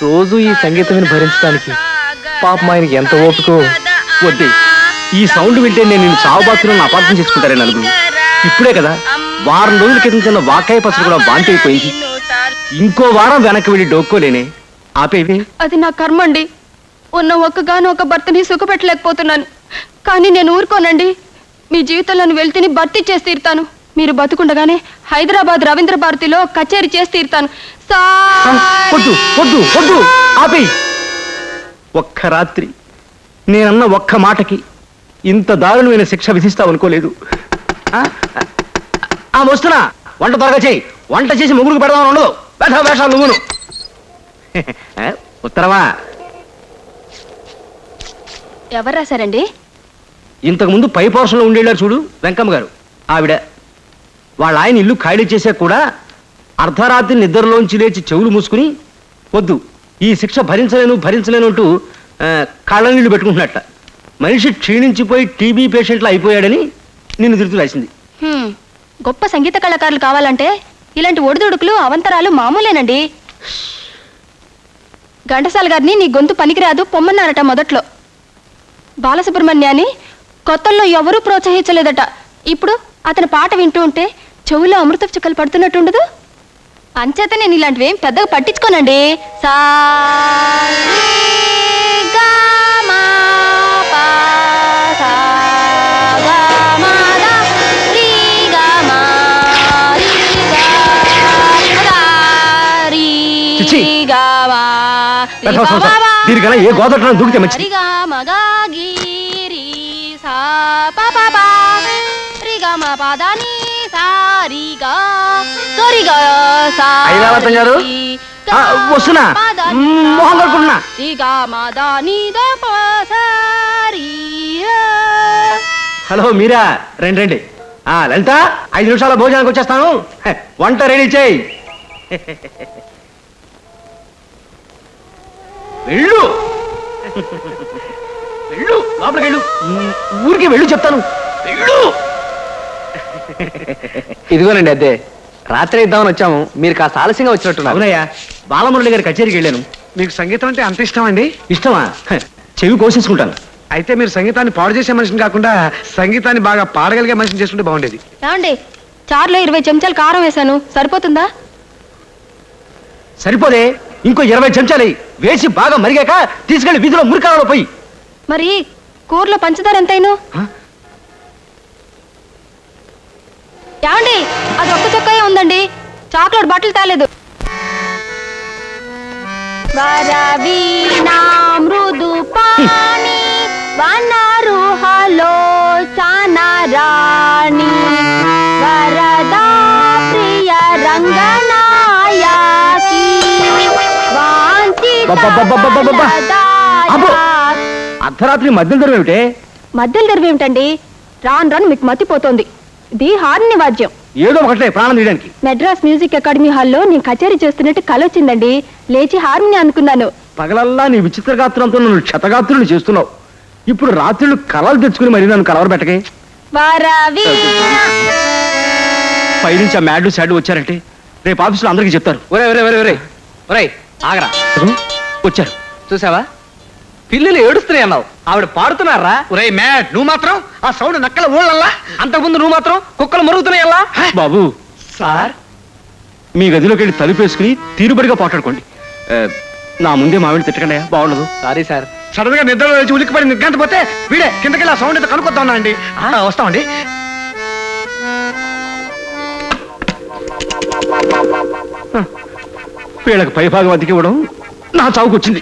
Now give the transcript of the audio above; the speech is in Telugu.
రోజు ఈ సంగీతాన్ని భరించడానికి పాపం ఆయనకి ఎంత ఓపికో. వద్దే, ఈ సౌండ్ వింటే నేను నిన్ను చావుబాతులను అపార్థం చేసుకుంటారే నలుగురు. ఇప్పుడే కదా వారం రోజుల క్రితం చిన్న వాకాయ పసరు కూడా వాంతి అయిపోయింది. ఇంకో వారం వెనక్కి వెళ్ళి డోక్కోలేనే. ఆపేవి. అది నా కర్మ అండి. ఉన్న ఒక్కగాను ఒక భర్తని సుఖపెట్టలేకపోతున్నాను. కానీ నేను ఊరుకోనండి. మీ జీవితంలో వెళ్తేని భర్తీ చేసి తీరుతాను. మీరు బతుకుండగానే హైదరాబాద్ రవీంద్ర భారతిలో కచేరీ చేసి తీరుతాను. వద్దు వద్దు వద్దు, ఆపే. ఒక్క రాత్రి నేనన్న ఒక్క మాటకి ఇంత దారుణమైన శిక్ష విధిస్తావు అనుకోలేదు. వస్తున్నా, వంట త్వరగా చేయి. వంట చేసి ముగ్గురికి పెడదామని ఉండదు. వేషాలు నువ్వును. ఉత్తరవా? ఎవరు రాశారండి? ఇంతకుముందు పై పోర్షన్లో ఉండేళ్ళారు చూడు, వెంకమ్మ గారు. ఆవిడ. వాళ్ళ ఆయన ఇల్లు ఖాళీ చేసా కూడా అర్ధరాత్రి నిద్రలోంచి లేచి చెవులు మూసుకుని వద్దు, ఈ శిక్ష భరించలేను అంటూ కళ్ళ నీళ్లు పెట్టుకుంటున్నట్ట. మనిషి క్షీణించిపోయి టీబీ పేషెంట్లా అయిపోయాడని నిన్ను తిరుగుతూ రాసింది. గొప్ప సంగీత కళాకారులు కావాలంటే ఇలాంటి ఒడిదుడుకులు అవంతరాలు మామూలేనండి. ఘంటసాల గారిని నీ గొంతు పనికిరాదు పొమ్మన్నారట మొదట్లో. బాలసుబ్రహ్మణ్యాన్ని కొత్తల్లో ఎవరూ ప్రోత్సహించలేదట. ఇప్పుడు అతని పాట వింటూ ఉంటే చెవులో అమృతపు చుక్కలు పడుతున్నట్టుండదు. అంచేత నేను ఇలాంటివేం పెద్దగా పట్టించుకోనండి. దీనికన్నా ఏ గోదట్లో దూకితే మంచిది. వస్తున్నా, మొహం కడుకుంటున్నా. హలో మీరా, రండి రండి. లలిత, 5 నిమిషాల భోజనానికి వచ్చేస్తాను. వంట రెడీ చేయి. వెళ్ళు వెళ్ళు, లోపలికి వెళ్ళు. ఊరికి వెళ్ళు చెప్తాను. వెళ్ళు. ఇదిగోనండి అదే. రాత్రి ఇద్దామని వచ్చాము, మీరు కాస్త ఆలస్యంగా వచ్చినట్టున్నారు. అవునయ్యా, బాలమురళి గారి కచేరీకి వెళ్ళాను. మీకు సంగీతం అంటే అంత ఇష్టం అండి? ఇష్టమా? చెవి కోసేసుకుంటాను. అయితే మీరు సంగీతాన్ని పాడు చేసే మనిషిని కాకుండా సంగీతాన్ని బాగా పాడగలిగే మనిషిని చేసుకుంటే బాగుండేది. ఏమండి, చారులో 20 చెంచాలు కారం వేశాను, సరిపోతుందా? సరిపోదే, ఇంకో 20 చెంచాలు వేసి బాగా మరిగాక తీసుకెళ్లి వీధిలో మురికాలలో పోయి. మరి కూరలో పంచదార ఎంతైనా? ఏమండి, అది ఒక్క చొక్కాయే ఉందండి, చాక్లెట్ బాటిల్ తాలేదు. మృదు పాణి వనరుహలో చానరాణి వరదా ప్రియ రంగనాయకి అర్ధరాత్రి మధ్యలో దొరవేమిటే? మధ్యలో దొరవేమిటండి? రాను మీకు మతిపోతోంది. ఇది హార్ని వాద్యం. ఏదో ఒకటే ప్రాణం తీయడానికి. మెడ్రాస్ మ్యూజిక్ అకాడమీ హాల్లో నేను కచేరీ చేస్తున్నట్టు కల వచ్చిందండి. లేచి హార్ని అనుకున్నాను. పగలల్లా నీ విచిత్ర గాత్రంతో నన్ను క్షతగాత్రులు చేస్తున్నావు. ఇప్పుడు రాత్రులు కలలు తెచ్చుకుని మరి నన్ను కలవర పెట్టకే. పైనుంచి ఆ మ్యాడ్లు శాడ్లు వచ్చారంటే రేపు ఆఫీసులో అందరికీ చెప్తారు. ఒరే ఆగరా, వచ్చారు. చూసావా, పిల్లలు ఏడుస్తున్నాయి అన్నావు, ఆవిడ పాడుతున్నారా? ఒరే మ్యాడ్, నువ్వు మాత్రం ఆ సౌండ్ నక్కల ఊళ్ళల్లా. అంతకుముందు నువ్వు మాత్రం కుక్కలు మరుగుతున్నాయల్లా. బాబు సార్, మీ గదిలోకి వెళ్ళి తలుపేసుకుని తీరుబడిగా పోటాడుకోండి. నా ముందే మావిడ తిట్టకండి, బాగుండదు. Sorry sir. సడన్ గా నిద్రలో వచ్చి ఉలిక్కిపడి నిగ్గంత పోతే వీడే కిందకెళ్ళి ఆ సౌండ్ అయితే కనుక్కొద్దాం అండి. వస్తామండి. వీళ్ళకి పైభాగం అతికి ఇవ్వడం నా చావుకొచ్చింది.